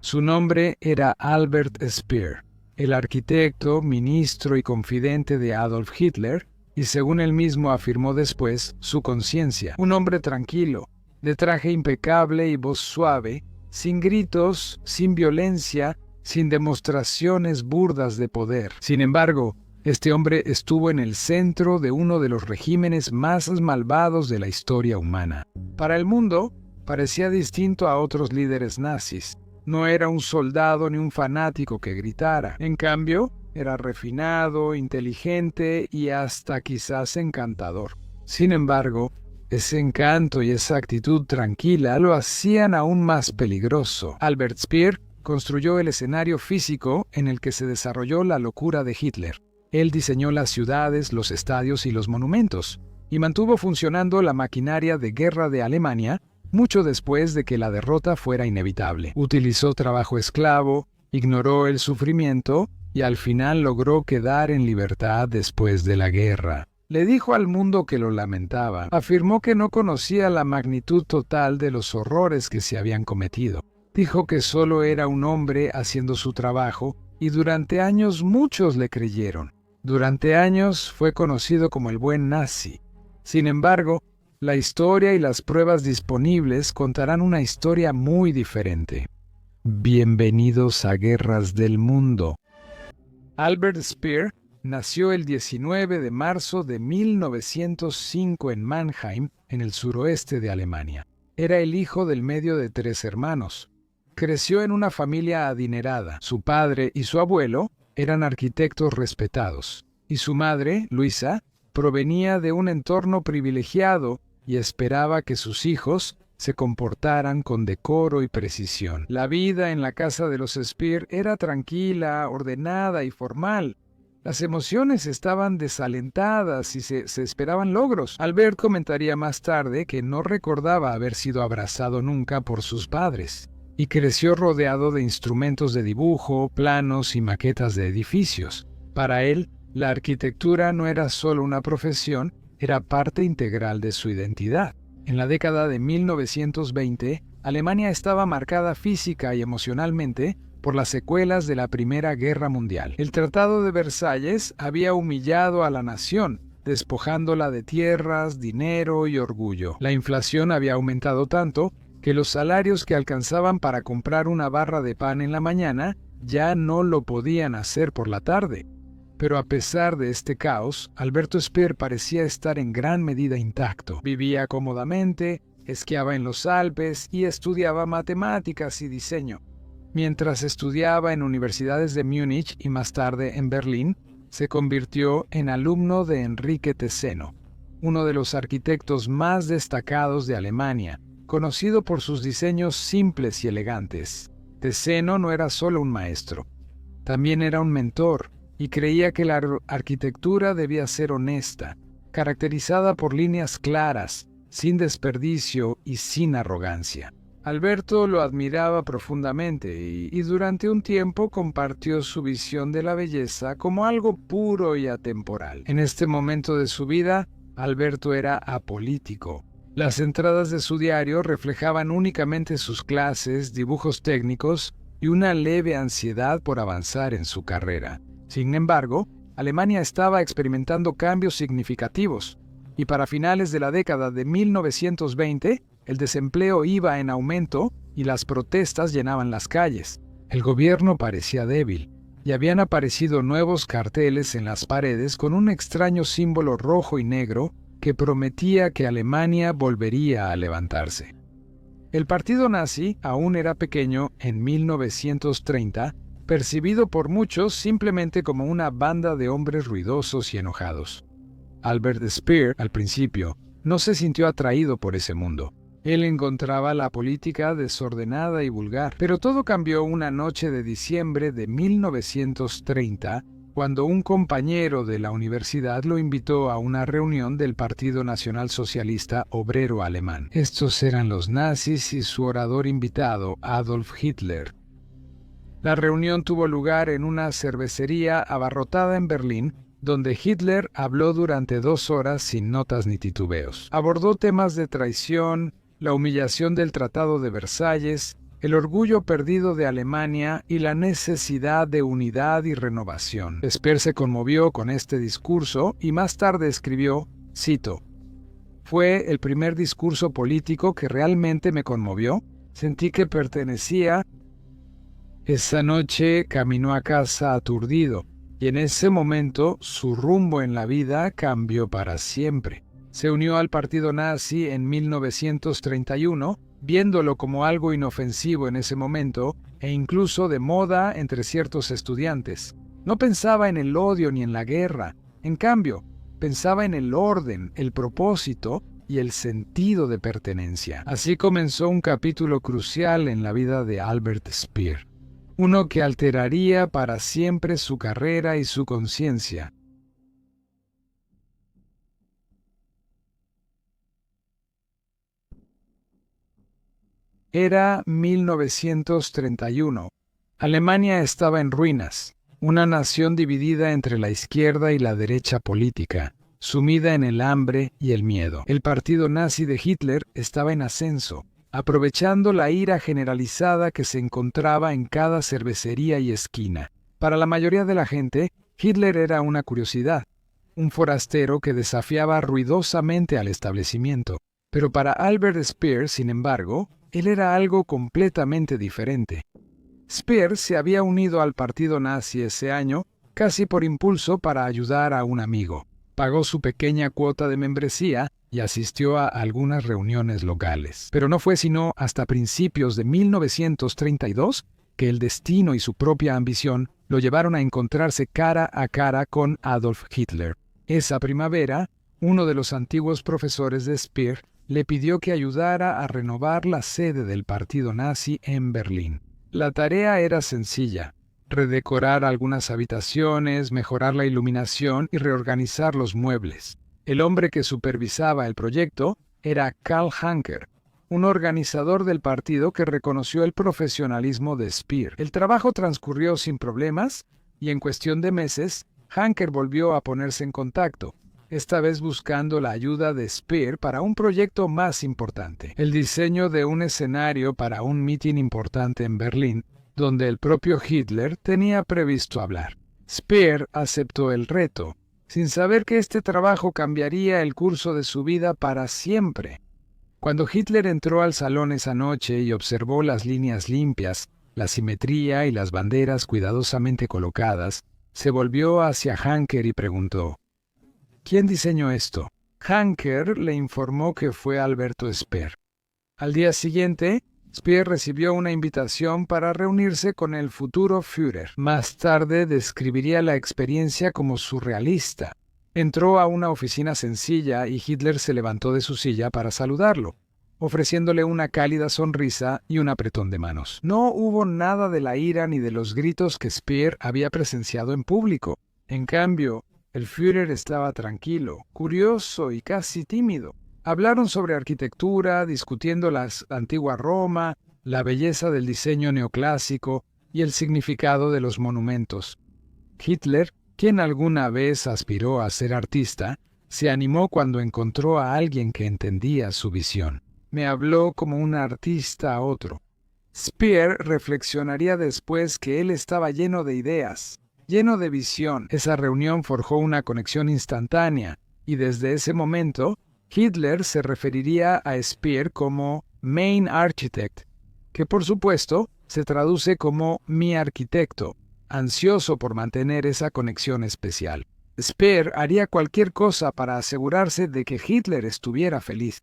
Su nombre era Albert Speer, el arquitecto, ministro y confidente de Adolf Hitler, y según él mismo afirmó después, su conciencia. Un hombre tranquilo, de traje impecable y voz suave, sin gritos, sin violencia, sin demostraciones burdas de poder. Sin embargo, este hombre estuvo en el centro de uno de los regímenes más malvados de la historia humana. Para el mundo, parecía distinto a otros líderes nazis. No era un soldado ni un fanático que gritara. En cambio, era refinado, inteligente y hasta quizás encantador. Sin embargo, ese encanto y esa actitud tranquila lo hacían aún más peligroso. Albert Speer construyó el escenario físico en el que se desarrolló la locura de Hitler. Él diseñó las ciudades, los estadios y los monumentos, y mantuvo funcionando la maquinaria de guerra de Alemania mucho después de que la derrota fuera inevitable. Utilizó trabajo esclavo, ignoró el sufrimiento y al final logró quedar en libertad después de la guerra. Le dijo al mundo que lo lamentaba. Afirmó que no conocía la magnitud total de los horrores que se habían cometido. Dijo que solo era un hombre haciendo su trabajo y durante años muchos le creyeron. Durante años fue conocido como el buen nazi. Sin embargo, la historia y las pruebas disponibles contarán una historia muy diferente. Bienvenidos a Guerras del Mundo. Albert Speer nació el 19 de marzo de 1905 en Mannheim, en el suroeste de Alemania. Era el hijo del medio de 3 hermanos. Creció en una familia adinerada. Su padre y su abuelo eran arquitectos respetados, y su madre, Luisa, provenía de un entorno privilegiado y esperaba que sus hijos se comportaran con decoro y precisión. La vida en la casa de los Speer era tranquila, ordenada y formal. Las emociones estaban desalentadas y se esperaban logros. Albert comentaría más tarde que no recordaba haber sido abrazado nunca por sus padres, y creció rodeado de instrumentos de dibujo, planos y maquetas de edificios. Para él, la arquitectura no era solo una profesión, era parte integral de su identidad. En la década de 1920, Alemania estaba marcada física y emocionalmente por las secuelas de la Primera Guerra Mundial. El Tratado de Versalles había humillado a la nación, despojándola de tierras, dinero y orgullo. La inflación había aumentado tanto que los salarios que alcanzaban para comprar una barra de pan en la mañana ya no lo podían hacer por la tarde. Pero a pesar de este caos, Alberto Speer parecía estar en gran medida intacto. Vivía cómodamente, esquiaba en los Alpes y estudiaba matemáticas y diseño. Mientras estudiaba en universidades de Múnich y más tarde en Berlín, se convirtió en alumno de Enrique Tezzeno, uno de los arquitectos más destacados de Alemania, conocido por sus diseños simples y elegantes. Tezzeno no era solo un maestro, también era un mentor, y creía que la arquitectura debía ser honesta, caracterizada por líneas claras, sin desperdicio y sin arrogancia. Alberto lo admiraba profundamente y durante un tiempo compartió su visión de la belleza como algo puro y atemporal. En este momento de su vida, Alberto era apolítico. Las entradas de su diario reflejaban únicamente sus clases, dibujos técnicos y una leve ansiedad por avanzar en su carrera. Sin embargo, Alemania estaba experimentando cambios significativos, y para finales de la década de 1920, el desempleo iba en aumento y las protestas llenaban las calles. El gobierno parecía débil, y habían aparecido nuevos carteles en las paredes con un extraño símbolo rojo y negro que prometía que Alemania volvería a levantarse. El partido nazi aún era pequeño en 1930, percibido por muchos simplemente como una banda de hombres ruidosos y enojados. Albert Speer, al principio, no se sintió atraído por ese mundo. Él encontraba la política desordenada y vulgar, pero todo cambió una noche de diciembre de 1930, cuando un compañero de la universidad lo invitó a una reunión del Partido Nacional Socialista Obrero Alemán. Estos eran los nazis y su orador invitado, Adolf Hitler. La reunión tuvo lugar en una cervecería abarrotada en Berlín, donde Hitler habló durante 2 horas sin notas ni titubeos. Abordó temas de traición, la humillación del Tratado de Versalles el orgullo perdido de Alemania y la necesidad de unidad y renovación. Speer se conmovió con este discurso y más tarde escribió, cito, «Fue el primer discurso político que realmente me conmovió. Sentí que pertenecía». Esa noche caminó a casa aturdido, y en ese momento su rumbo en la vida cambió para siempre. Se unió al partido nazi en 1931, viéndolo como algo inofensivo en ese momento e incluso de moda entre ciertos estudiantes. No pensaba en el odio ni en la guerra. En cambio, pensaba en el orden, el propósito y el sentido de pertenencia. Así comenzó un capítulo crucial en la vida de Albert Speer, uno que alteraría para siempre su carrera y su conciencia. Era 1931. Alemania estaba en ruinas, una nación dividida entre la izquierda y la derecha política, sumida en el hambre y el miedo. El partido nazi de Hitler estaba en ascenso, aprovechando la ira generalizada que se encontraba en cada cervecería y esquina. Para la mayoría de la gente, Hitler era una curiosidad, un forastero que desafiaba ruidosamente al establecimiento. Pero para Albert Speer, sin embargo, él era algo completamente diferente. Speer se había unido al partido nazi ese año, casi por impulso para ayudar a un amigo. Pagó su pequeña cuota de membresía y asistió a algunas reuniones locales. Pero no fue sino hasta principios de 1932 que el destino y su propia ambición lo llevaron a encontrarse cara a cara con Adolf Hitler. Esa primavera, uno de los antiguos profesores de Speer le pidió que ayudara a renovar la sede del partido nazi en Berlín. La tarea era sencilla: redecorar algunas habitaciones, mejorar la iluminación y reorganizar los muebles. El hombre que supervisaba el proyecto era Karl Hanker, un organizador del partido que reconoció el profesionalismo de Speer. El trabajo transcurrió sin problemas y en cuestión de meses, Hanker volvió a ponerse en contacto, esta vez buscando la ayuda de Speer para un proyecto más importante: el diseño de un escenario para un mitin importante en Berlín, donde el propio Hitler tenía previsto hablar. Speer aceptó el reto, sin saber que este trabajo cambiaría el curso de su vida para siempre. Cuando Hitler entró al salón esa noche y observó las líneas limpias, la simetría y las banderas cuidadosamente colocadas, se volvió hacia Hanker y preguntó: ¿Quién diseñó esto? Hanker le informó que fue Alberto Speer. Al día siguiente, Speer recibió una invitación para reunirse con el futuro Führer. Más tarde describiría la experiencia como surrealista. Entró a una oficina sencilla y Hitler se levantó de su silla para saludarlo, ofreciéndole una cálida sonrisa y un apretón de manos. No hubo nada de la ira ni de los gritos que Speer había presenciado en público. En cambio, el Führer estaba tranquilo, curioso y casi tímido. Hablaron sobre arquitectura, discutiendo la antigua Roma, la belleza del diseño neoclásico y el significado de los monumentos. Hitler, quien alguna vez aspiró a ser artista, se animó cuando encontró a alguien que entendía su visión. Me habló como un artista a otro. Speer reflexionaría después que él estaba lleno de ideas, lleno de visión. Esa reunión forjó una conexión instantánea, y desde ese momento, Hitler se referiría a Speer como Mein Architekt, que por supuesto se traduce como mi arquitecto, ansioso por mantener esa conexión especial. Speer haría cualquier cosa para asegurarse de que Hitler estuviera feliz.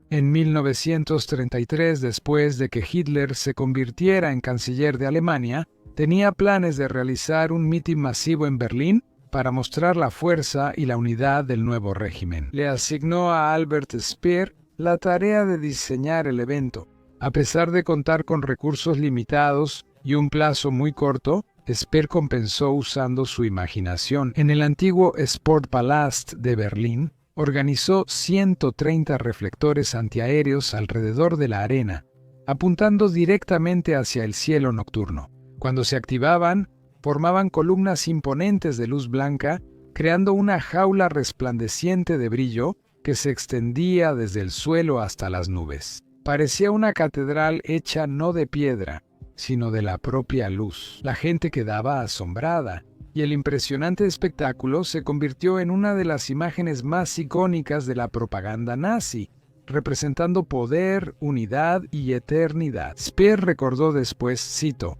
En 1933, después de que Hitler se convirtiera en canciller de Alemania, tenía planes de realizar un mitin masivo en Berlín para mostrar la fuerza y la unidad del nuevo régimen. Le asignó a Albert Speer la tarea de diseñar el evento. A pesar de contar con recursos limitados y un plazo muy corto, Speer compensó usando su imaginación. En el antiguo Sportpalast de Berlín, organizó 130 reflectores antiaéreos alrededor de la arena, apuntando directamente hacia el cielo nocturno. Cuando se activaban, formaban columnas imponentes de luz blanca creando una jaula resplandeciente de brillo que se extendía desde el suelo hasta las nubes. Parecía una catedral hecha no de piedra, sino de la propia luz. La gente quedaba asombrada, y el impresionante espectáculo se convirtió en una de las imágenes más icónicas de la propaganda nazi, representando poder, unidad y eternidad. Speer recordó después, cito,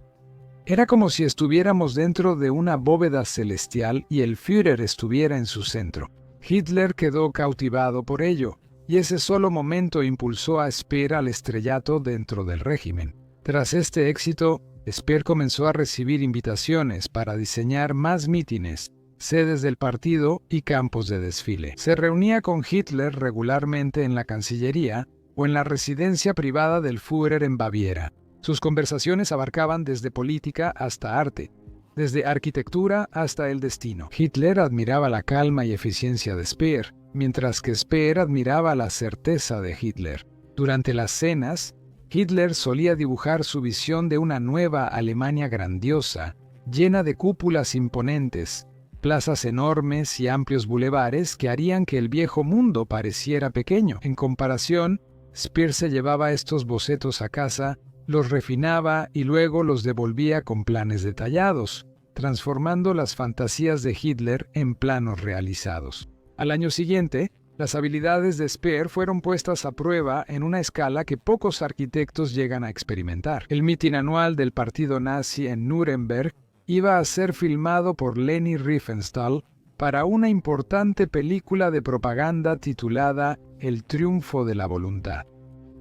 «Era como si estuviéramos dentro de una bóveda celestial y el Führer estuviera en su centro. Hitler quedó cautivado por ello, y ese solo momento impulsó a Speer al estrellato dentro del régimen. Tras este éxito, Speer comenzó a recibir invitaciones para diseñar más mítines, sedes del partido y campos de desfile. Se reunía con Hitler regularmente en la Cancillería o en la residencia privada del Führer en Baviera. Sus conversaciones abarcaban desde política hasta arte, desde arquitectura hasta el destino. Hitler admiraba la calma y eficiencia de Speer, mientras que Speer admiraba la certeza de Hitler. Durante las cenas, Hitler solía dibujar su visión de una nueva Alemania grandiosa, llena de cúpulas imponentes, plazas enormes y amplios bulevares que harían que el viejo mundo pareciera pequeño. En comparación, Speer se llevaba estos bocetos a casa, los refinaba y luego los devolvía con planes detallados, transformando las fantasías de Hitler en planos realizados. Al año siguiente, las habilidades de Speer fueron puestas a prueba en una escala que pocos arquitectos llegan a experimentar. El mitin anual del partido nazi en Nuremberg iba a ser filmado por Leni Riefenstahl para una importante película de propaganda titulada El triunfo de la voluntad.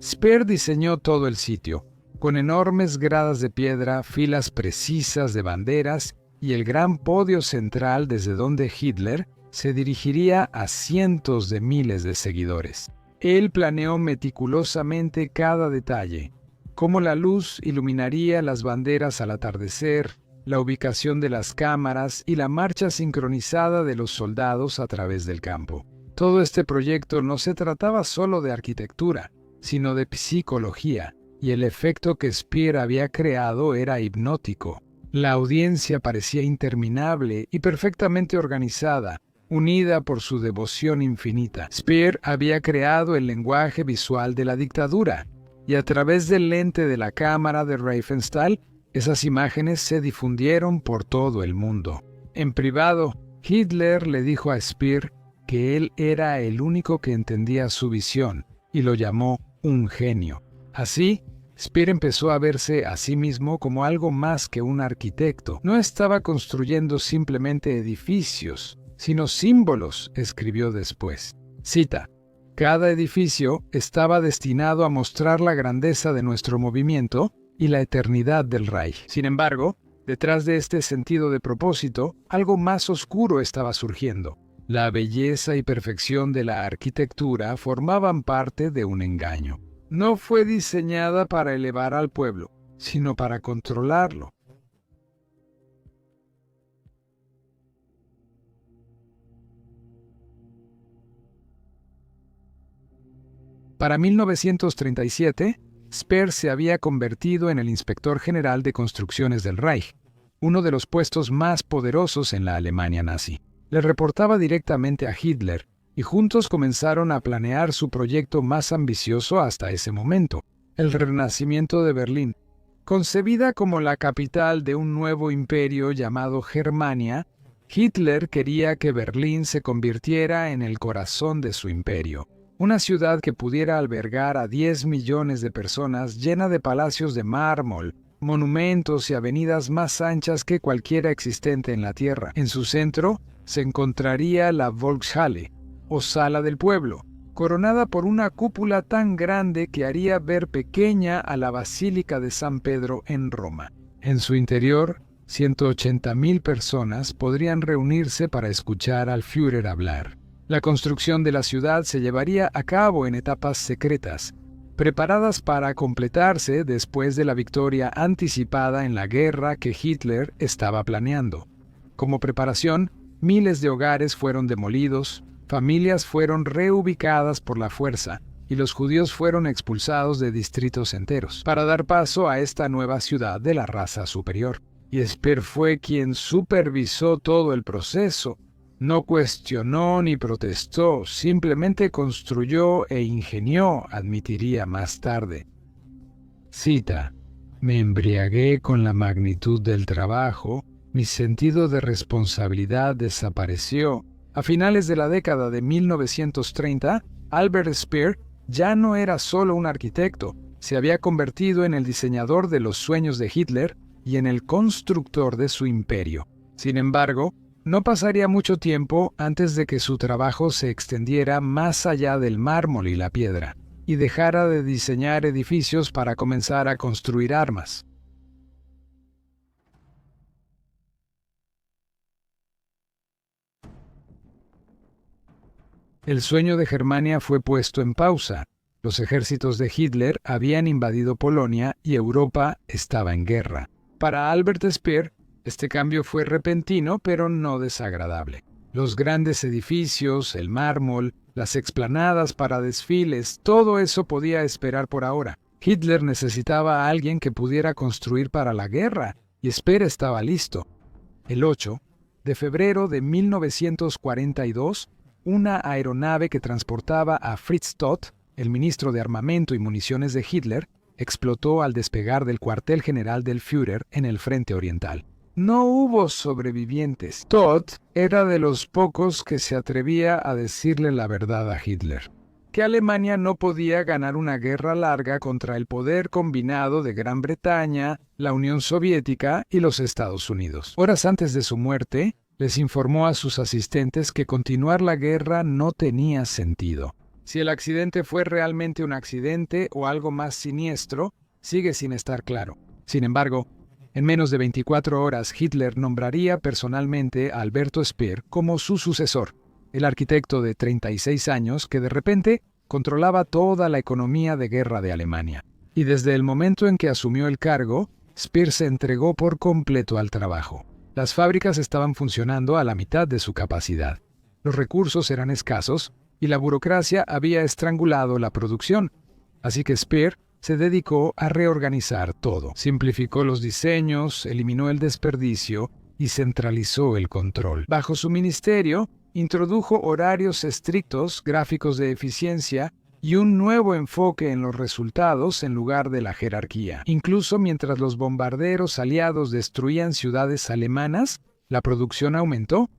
Speer diseñó todo el sitio, con enormes gradas de piedra, filas precisas de banderas y el gran podio central desde donde Hitler se dirigiría a cientos de miles de seguidores. Él planeó meticulosamente cada detalle, cómo la luz iluminaría las banderas al atardecer, la ubicación de las cámaras y la marcha sincronizada de los soldados a través del campo. Todo este proyecto no se trataba solo de arquitectura, sino de psicología, y el efecto que Speer había creado era hipnótico. La audiencia parecía interminable y perfectamente organizada, unida por su devoción infinita. Speer había creado el lenguaje visual de la dictadura, y a través del lente de la cámara de Riefenstahl, esas imágenes se difundieron por todo el mundo. En privado, Hitler le dijo a Speer que él era el único que entendía su visión, y lo llamó un genio. Así, Speer empezó a verse a sí mismo como algo más que un arquitecto. No estaba construyendo simplemente edificios, sino símbolos, escribió después. Cita, «Cada edificio estaba destinado a mostrar la grandeza de nuestro movimiento y la eternidad del Reich». Sin embargo, detrás de este sentido de propósito, algo más oscuro estaba surgiendo. La belleza y perfección de la arquitectura formaban parte de un engaño. No fue diseñada para elevar al pueblo, sino para controlarlo. Para 1937, Speer se había convertido en el inspector general de construcciones del Reich, uno de los puestos más poderosos en la Alemania nazi. Le reportaba directamente a Hitler, y juntos comenzaron a planear su proyecto más ambicioso hasta ese momento, el renacimiento de Berlín. Concebida como la capital de un nuevo imperio llamado Germania, Hitler quería que Berlín se convirtiera en el corazón de su imperio. Una ciudad que pudiera albergar a 10 millones de personas, llena de palacios de mármol, monumentos y avenidas más anchas que cualquiera existente en la Tierra. En su centro se encontraría la Volkshalle, o Sala del Pueblo, coronada por una cúpula tan grande que haría ver pequeña a la Basílica de San Pedro en Roma. En su interior, 180.000 personas podrían reunirse para escuchar al Führer hablar. La construcción de la ciudad se llevaría a cabo en etapas secretas, preparadas para completarse después de la victoria anticipada en la guerra que Hitler estaba planeando. Como preparación, miles de hogares fueron demolidos, familias fueron reubicadas por la fuerza, y los judíos fueron expulsados de distritos enteros, para dar paso a esta nueva ciudad de la raza superior. Y Speer fue quien supervisó todo el proceso, No cuestionó ni protestó, simplemente construyó e ingenió, admitiría más tarde. Cita: me embriagué con la magnitud del trabajo, mi sentido de responsabilidad desapareció. A finales de la década de 1930, Albert Speer ya no era solo un arquitecto, se había convertido en el diseñador de los sueños de Hitler y en el constructor de su imperio. Sin embargo, no pasaría mucho tiempo antes de que su trabajo se extendiera más allá del mármol y la piedra, y dejara de diseñar edificios para comenzar a construir armas. El sueño de Germania fue puesto en pausa. Los ejércitos de Hitler habían invadido Polonia y Europa estaba en guerra. Para Albert Speer, este cambio fue repentino, pero no desagradable. Los grandes edificios, el mármol, las explanadas para desfiles, todo eso podía esperar por ahora. Hitler necesitaba a alguien que pudiera construir para la guerra, y Speer estaba listo. El 8 de febrero de 1942, una aeronave que transportaba a Fritz Todt, el ministro de Armamento y Municiones de Hitler, explotó al despegar del cuartel general del Führer en el frente oriental. No hubo sobrevivientes. Todt era de los pocos que se atrevía a decirle la verdad a Hitler, que Alemania no podía ganar una guerra larga contra el poder combinado de Gran Bretaña, la Unión Soviética y los Estados Unidos. Horas antes de su muerte, les informó a sus asistentes que continuar la guerra no tenía sentido. Si el accidente fue realmente un accidente o algo más siniestro, sigue sin estar claro. Sin embargo, en menos de 24 horas, Hitler nombraría personalmente a Alberto Speer como su sucesor, el arquitecto de 36 años que de repente controlaba toda la economía de guerra de Alemania. Y desde el momento en que asumió el cargo, Speer se entregó por completo al trabajo. Las fábricas estaban funcionando a la mitad de su capacidad. Los recursos eran escasos y la burocracia había estrangulado la producción. Así que Speer se dedicó a reorganizar todo. Simplificó los diseños, eliminó el desperdicio y centralizó el control. Bajo su ministerio, introdujo horarios estrictos, gráficos de eficiencia y un nuevo enfoque en los resultados en lugar de la jerarquía. Incluso mientras los bombarderos aliados destruían ciudades alemanas, la producción aumentó.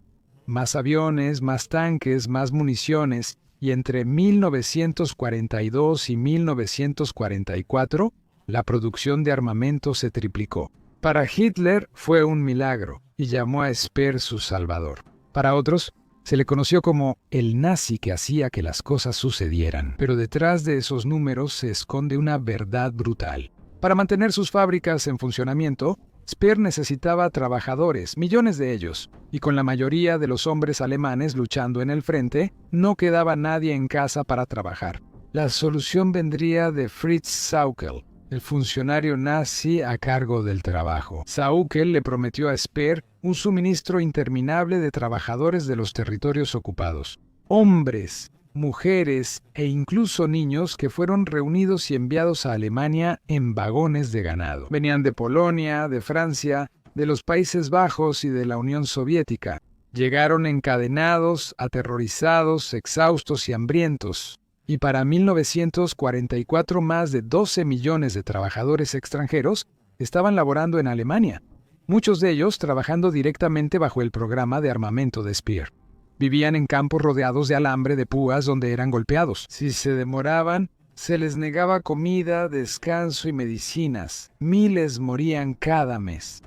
Más aviones, más tanques, más municiones, y entre 1942 y 1944, la producción de armamento se triplicó. Para Hitler fue un milagro y llamó a Speer su salvador. Para otros, se le conoció como el nazi que hacía que las cosas sucedieran. Pero detrás de esos números se esconde una verdad brutal. Para mantener sus fábricas en funcionamiento, Speer necesitaba trabajadores, millones de ellos, y con la mayoría de los hombres alemanes luchando en el frente, no quedaba nadie en casa para trabajar. La solución vendría de Fritz Sauckel, el funcionario nazi a cargo del trabajo. Sauckel le prometió a Speer un suministro interminable de trabajadores de los territorios ocupados. Hombres, mujeres e incluso niños que fueron reunidos y enviados a Alemania en vagones de ganado. Venían de Polonia, de Francia, de los Países Bajos y de la Unión Soviética. Llegaron encadenados, aterrorizados, exhaustos y hambrientos. Y para 1944 más de 12 millones de trabajadores extranjeros estaban laborando en Alemania, muchos de ellos trabajando directamente bajo el programa de armamento de Speer. Vivían en campos rodeados de alambre de púas donde eran golpeados. Si se demoraban, se les negaba comida, descanso y medicinas. Miles morían cada mes.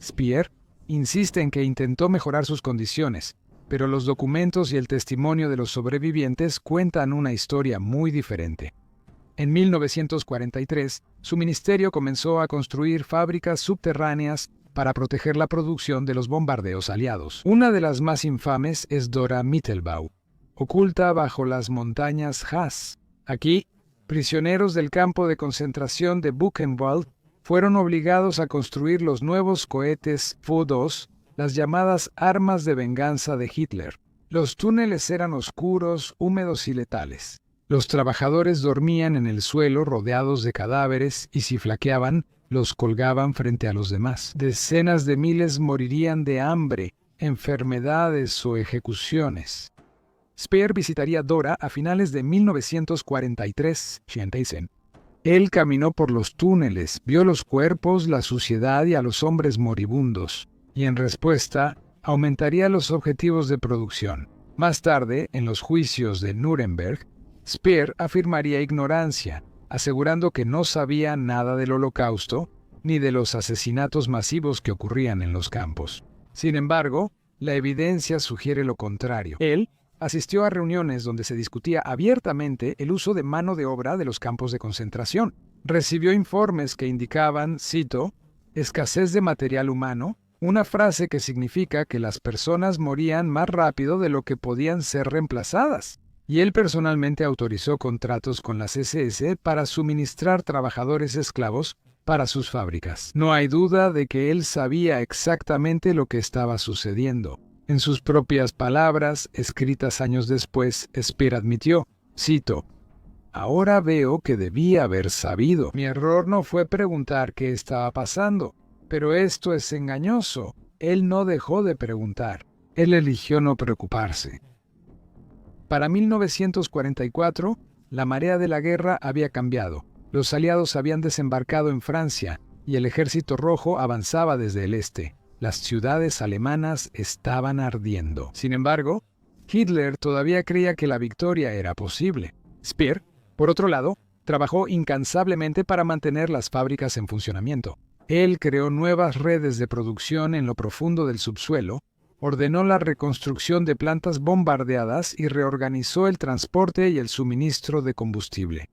Speer insiste en que intentó mejorar sus condiciones, pero los documentos y el testimonio de los sobrevivientes cuentan una historia muy diferente. En 1943, su ministerio comenzó a construir fábricas subterráneas para proteger la producción de los bombardeos aliados. Una de las más infames es Dora Mittelbau, oculta bajo las montañas Haas. Aquí, prisioneros del campo de concentración de Buchenwald fueron obligados a construir los nuevos cohetes Fu-2, las llamadas armas de venganza de Hitler. Los túneles eran oscuros, húmedos y letales. Los trabajadores dormían en el suelo rodeados de cadáveres y si flaqueaban, los colgaban frente a los demás. Decenas de miles morirían de hambre enfermedades o ejecuciones. Speer visitaría Dora a finales de 1943. Él caminó por los túneles, vio los cuerpos, la suciedad y a los hombres moribundos, y en respuesta aumentaría los objetivos de producción. Más tarde, en los juicios de Nuremberg, Speer afirmaría ignorancia, asegurando que no sabía nada del Holocausto ni de los asesinatos masivos que ocurrían en los campos. Sin embargo, la evidencia sugiere lo contrario. Él asistió a reuniones donde se discutía abiertamente el uso de mano de obra de los campos de concentración. Recibió informes que indicaban, cito, escasez de material humano, una frase que significa que las personas morían más rápido de lo que podían ser reemplazadas. Y él personalmente autorizó contratos con las SS para suministrar trabajadores esclavos para sus fábricas. No hay duda de que él sabía exactamente lo que estaba sucediendo. En sus propias palabras, escritas años después, Speer admitió, cito, ahora veo que debía haber sabido. Mi error no fue preguntar qué estaba pasando, pero esto es engañoso. Él no dejó de preguntar. Él eligió no preocuparse. Para 1944, la marea de la guerra había cambiado. Los aliados habían desembarcado en Francia y el Ejército Rojo avanzaba desde el este. Las ciudades alemanas estaban ardiendo. Sin embargo, Hitler todavía creía que la victoria era posible. Speer, por otro lado, trabajó incansablemente para mantener las fábricas en funcionamiento. Él creó nuevas redes de producción en lo profundo del subsuelo, ordenó la reconstrucción de plantas bombardeadas y reorganizó el transporte y el suministro de combustible.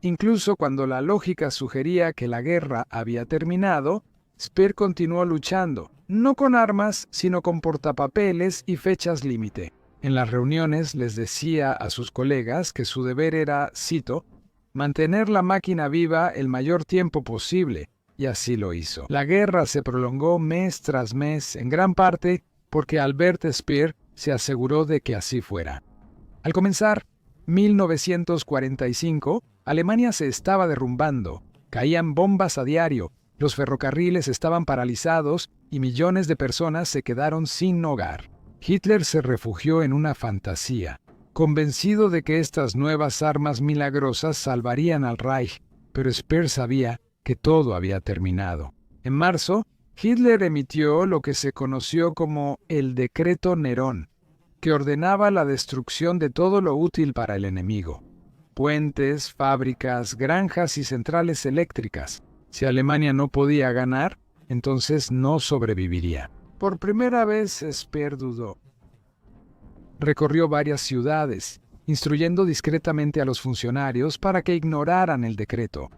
Incluso cuando la lógica sugería que la guerra había terminado, Speer continuó luchando, no con armas, sino con portapapeles y fechas límite. En las reuniones les decía a sus colegas que su deber era, cito, mantener la máquina viva el mayor tiempo posible, y así lo hizo. La guerra se prolongó mes tras mes, en gran parte porque Albert Speer se aseguró de que así fuera. Al comenzar 1945, Alemania se estaba derrumbando, caían bombas a diario, los ferrocarriles estaban paralizados y millones de personas se quedaron sin hogar. Hitler se refugió en una fantasía, convencido de que estas nuevas armas milagrosas salvarían al Reich, pero Speer sabía que todo había terminado. En marzo, Hitler emitió lo que se conoció como el Decreto Nerón, que ordenaba la destrucción de todo lo útil para el enemigo: puentes, fábricas, granjas y centrales eléctricas. Si Alemania no podía ganar, entonces no sobreviviría. Por primera vez, Speer dudó. Recorrió varias ciudades, instruyendo discretamente a los funcionarios para que ignoraran el decreto.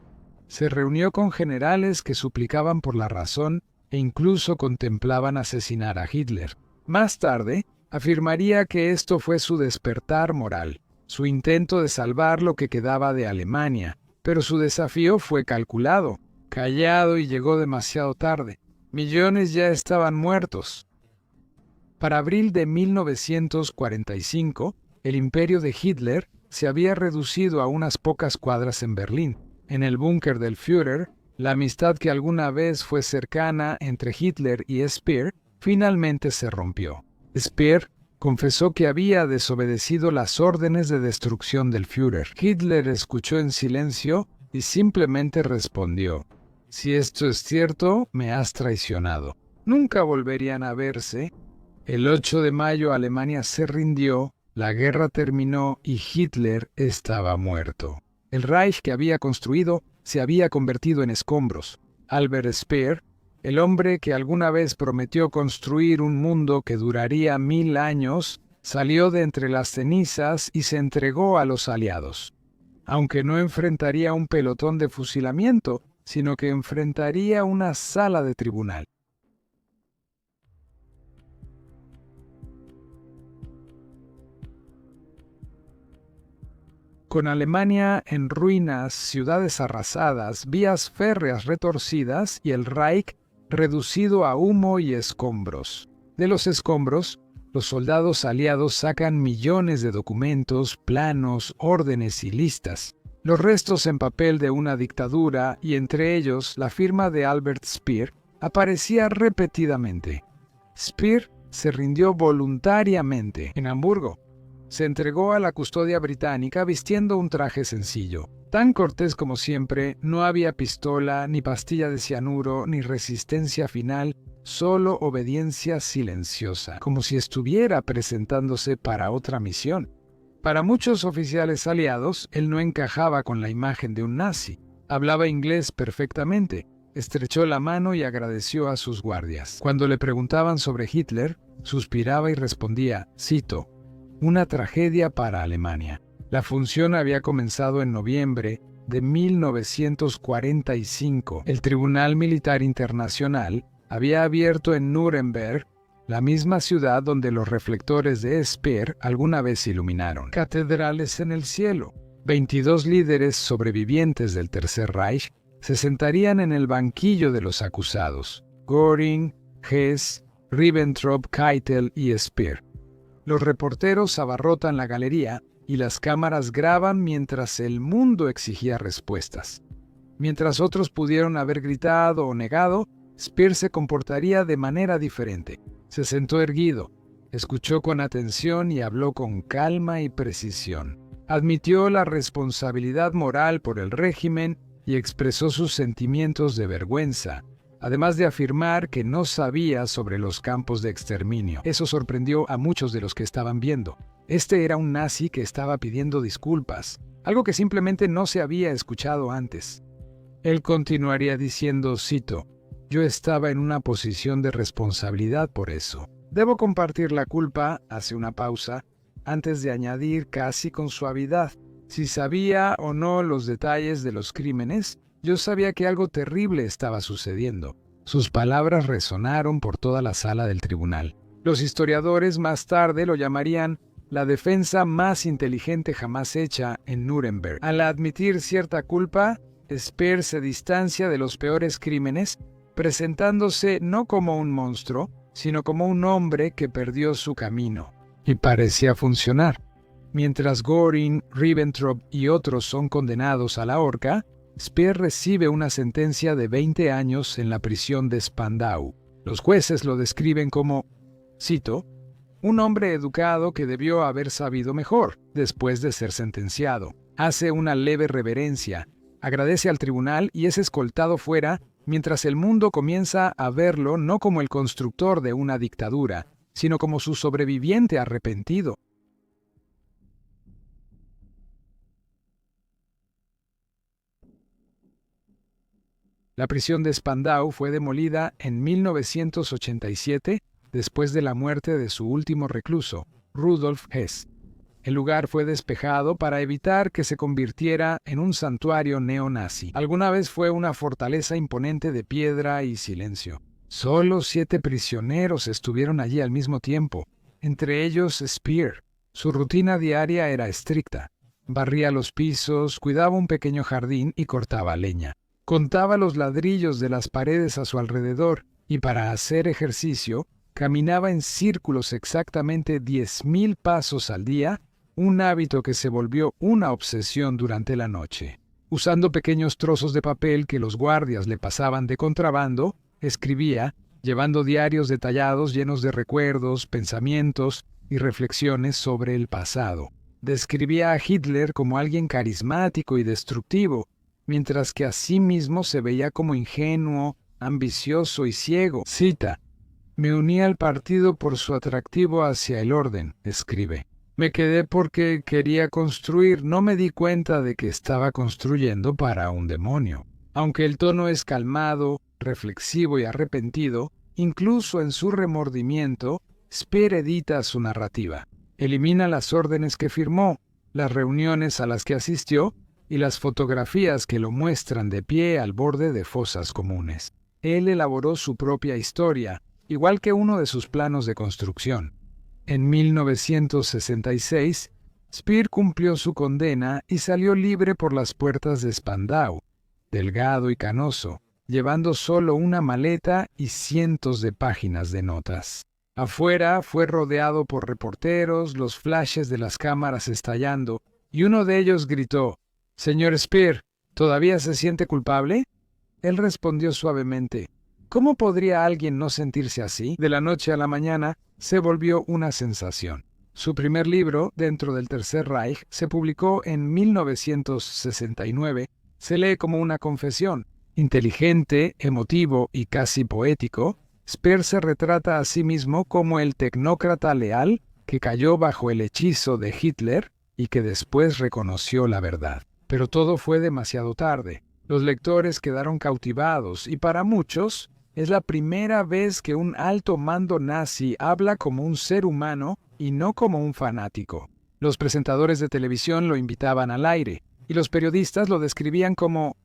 Se reunió con generales que suplicaban por la razón e incluso contemplaban asesinar a Hitler. Más tarde, afirmaría que esto fue su despertar moral, su intento de salvar lo que quedaba de Alemania, pero su desafío fue calculado, callado y llegó demasiado tarde. Millones ya estaban muertos. Para abril de 1945, el imperio de Hitler se había reducido a unas pocas cuadras en Berlín. En el búnker del Führer, la amistad que alguna vez fue cercana entre Hitler y Speer finalmente se rompió. Speer confesó que había desobedecido las órdenes de destrucción del Führer. Hitler escuchó en silencio y simplemente respondió: «Si esto es cierto, me has traicionado». Nunca volverían a verse. El 8 de mayo Alemania se rindió, la guerra terminó y Hitler estaba muerto. El Reich que había construido se había convertido en escombros. Albert Speer, el hombre que alguna vez prometió construir un mundo que duraría 1000 años, salió de entre las cenizas y se entregó a los aliados. Aunque no enfrentaría un pelotón de fusilamiento, sino que enfrentaría una sala de tribunal. Con Alemania en ruinas, ciudades arrasadas, vías férreas retorcidas y el Reich reducido a humo y escombros. De los escombros, los soldados aliados sacan millones de documentos, planos, órdenes y listas. Los restos en papel de una dictadura y entre ellos la firma de Albert Speer aparecía repetidamente. Speer se rindió voluntariamente en Hamburgo. Se entregó a la custodia británica vistiendo un traje sencillo. Tan cortés como siempre, no había pistola, ni pastilla de cianuro, ni resistencia final, solo obediencia silenciosa, como si estuviera presentándose para otra misión. Para muchos oficiales aliados, él no encajaba con la imagen de un nazi. Hablaba inglés perfectamente, estrechó la mano y agradeció a sus guardias. Cuando le preguntaban sobre Hitler, suspiraba y respondía, cito, «Una tragedia para Alemania». La función había comenzado en noviembre de 1945. El Tribunal Militar Internacional había abierto en Nuremberg, la misma ciudad donde los reflectores de Speer alguna vez iluminaron. Catedrales en el cielo. 22 líderes sobrevivientes del Tercer Reich se sentarían en el banquillo de los acusados. Göring, Hess, Ribbentrop, Keitel y Speer. Los reporteros abarrotan la galería y las cámaras graban mientras el mundo exigía respuestas. Mientras otros pudieron haber gritado o negado, Speer se comportaría de manera diferente. Se sentó erguido, escuchó con atención y habló con calma y precisión. Admitió la responsabilidad moral por el régimen y expresó sus sentimientos de vergüenza, además de afirmar que no sabía sobre los campos de exterminio. Eso sorprendió a muchos de los que estaban viendo. Este era un nazi que estaba pidiendo disculpas, algo que simplemente no se había escuchado antes. Él continuaría diciendo, cito, «Yo estaba en una posición de responsabilidad por eso. Debo compartir la culpa», hace una pausa, antes de añadir casi con suavidad, «si sabía o no los detalles de los crímenes, yo sabía que algo terrible estaba sucediendo». Sus palabras resonaron por toda la sala del tribunal. Los historiadores más tarde lo llamarían la defensa más inteligente jamás hecha en Nuremberg. Al admitir cierta culpa, Speer se distancia de los peores crímenes, presentándose no como un monstruo, sino como un hombre que perdió su camino. Y parecía funcionar. Mientras Göring, Ribbentrop y otros son condenados a la horca, Speer recibe una sentencia de 20 años en la prisión de Spandau. Los jueces lo describen como, cito, «un hombre educado que debió haber sabido mejor después de ser sentenciado. Hace una leve reverencia, agradece al tribunal y es escoltado fuera mientras el mundo comienza a verlo no como el constructor de una dictadura, sino como su sobreviviente arrepentido». La prisión de Spandau fue demolida en 1987 después de la muerte de su último recluso, Rudolf Hess. El lugar fue despejado para evitar que se convirtiera en un santuario neonazi. Alguna vez fue una fortaleza imponente de piedra y silencio. Solo 7 prisioneros estuvieron allí al mismo tiempo, entre ellos Speer. Su rutina diaria era estricta. Barría los pisos, cuidaba un pequeño jardín y cortaba leña. Contaba los ladrillos de las paredes a su alrededor y para hacer ejercicio caminaba en círculos exactamente 10.000 pasos al día, un hábito que se volvió una obsesión durante la noche. Usando pequeños trozos de papel que los guardias le pasaban de contrabando, escribía, llevando diarios detallados llenos de recuerdos, pensamientos y reflexiones sobre el pasado. Describía a Hitler como alguien carismático y destructivo, mientras que a sí mismo se veía como ingenuo, ambicioso y ciego. Cita, «Me uní al partido por su atractivo hacia el orden», escribe. «Me quedé porque quería construir, no me di cuenta de que estaba construyendo para un demonio». Aunque el tono es calmado, reflexivo y arrepentido, incluso en su remordimiento, Speer edita su narrativa. Elimina las órdenes que firmó, las reuniones a las que asistió y las fotografías que lo muestran de pie al borde de fosas comunes. Él elaboró su propia historia, igual que uno de sus planos de construcción. En 1966, Speer cumplió su condena y salió libre por las puertas de Spandau, delgado y canoso, llevando solo una maleta y cientos de páginas de notas. Afuera fue rodeado por reporteros, los flashes de las cámaras estallando, y uno de ellos gritó, «Señor Speer, ¿todavía se siente culpable?». Él respondió suavemente, ¿Cómo podría alguien no sentirse así? De la noche a la mañana, se volvió una sensación. Su primer libro, dentro del Tercer Reich, se publicó en 1969. Se lee como una confesión. Inteligente, emotivo y casi poético, Speer se retrata a sí mismo como el tecnócrata leal que cayó bajo el hechizo de Hitler y que después reconoció la verdad. Pero todo fue demasiado tarde. Los lectores quedaron cautivados y para muchos es la primera vez que un alto mando nazi habla como un ser humano y no como un fanático. Los presentadores de televisión lo invitaban al aire y los periodistas lo describían como,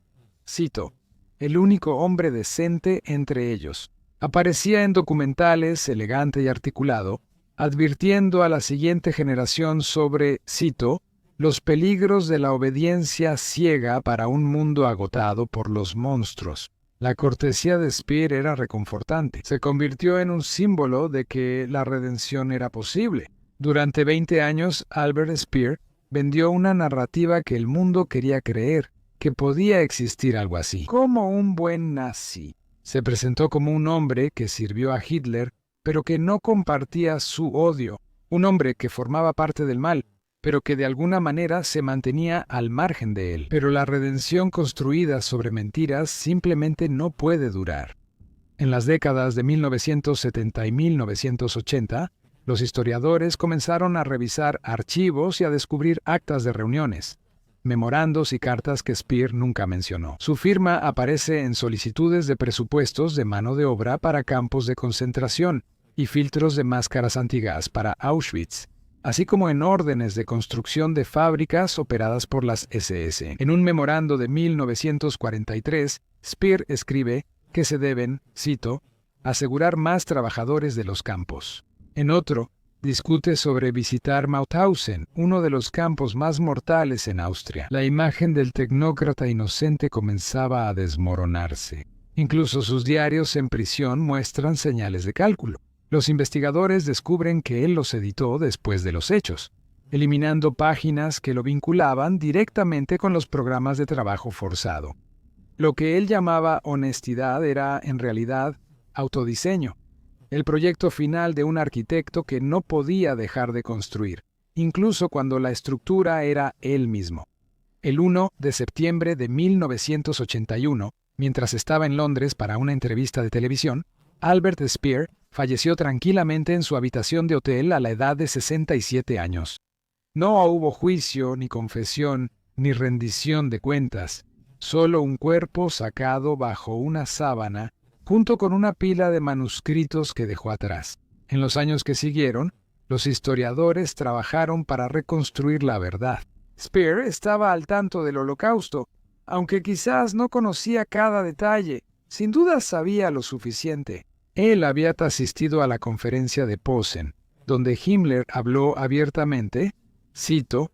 cito, el único hombre decente entre ellos. Aparecía en documentales, elegante y articulado, advirtiendo a la siguiente generación sobre, cito, los peligros de la obediencia ciega para un mundo agotado por los monstruos. La cortesía de Speer era reconfortante. Se convirtió en un símbolo de que la redención era posible. Durante 20 años, Albert Speer vendió una narrativa que el mundo quería creer, que podía existir algo así. Como un buen nazi. Se presentó como un hombre que sirvió a Hitler, pero que no compartía su odio. Un hombre que formaba parte del mal, pero que de alguna manera se mantenía al margen de él. Pero la redención construida sobre mentiras simplemente no puede durar. En las décadas de 1970 y 1980, los historiadores comenzaron a revisar archivos y a descubrir actas de reuniones, memorandos y cartas que Speer nunca mencionó. Su firma aparece en solicitudes de presupuestos de mano de obra para campos de concentración y filtros de máscaras antigas para Auschwitz, así como en órdenes de construcción de fábricas operadas por las SS. En un memorando de 1943, Speer escribe que se deben, cito, asegurar más trabajadores de los campos. En otro, discute sobre visitar Mauthausen, uno de los campos más mortales en Austria. La imagen del tecnócrata inocente comenzaba a desmoronarse. Incluso sus diarios en prisión muestran señales de cálculo. Los investigadores descubren que él los editó después de los hechos, eliminando páginas que lo vinculaban directamente con los programas de trabajo forzado. Lo que él llamaba honestidad era, en realidad, autodiseño, el proyecto final de un arquitecto que no podía dejar de construir, incluso cuando la estructura era él mismo. El 1 de septiembre de 1981, mientras estaba en Londres para una entrevista de televisión, Albert Speer falleció tranquilamente en su habitación de hotel a la edad de 67 años. No hubo juicio, ni confesión, ni rendición de cuentas, solo un cuerpo sacado bajo una sábana, junto con una pila de manuscritos que dejó atrás. En los años que siguieron, los historiadores trabajaron para reconstruir la verdad. Speer estaba al tanto del Holocausto, aunque quizás no conocía cada detalle, sin duda sabía lo suficiente. Él había asistido a la conferencia de Posen, donde Himmler habló abiertamente, cito,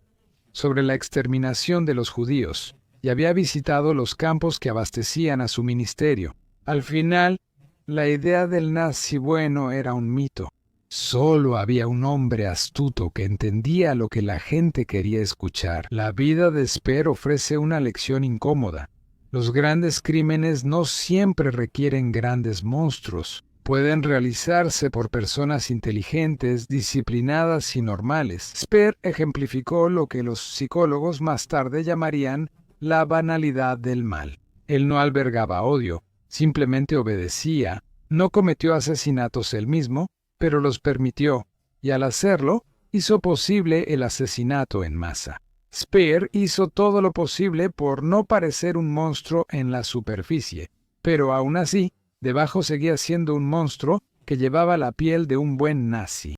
sobre la exterminación de los judíos, y había visitado los campos que abastecían a su ministerio. Al final, la idea del nazi bueno era un mito. Solo había un hombre astuto que entendía lo que la gente quería escuchar. La vida de Speer ofrece una lección incómoda. Los grandes crímenes no siempre requieren grandes monstruos. Pueden realizarse por personas inteligentes, disciplinadas y normales. Speer ejemplificó lo que los psicólogos más tarde llamarían la banalidad del mal. Él no albergaba odio, simplemente obedecía, no cometió asesinatos él mismo, pero los permitió, y al hacerlo, hizo posible el asesinato en masa. Speer hizo todo lo posible por no parecer un monstruo en la superficie, pero aún así, debajo seguía siendo un monstruo que llevaba la piel de un buen nazi.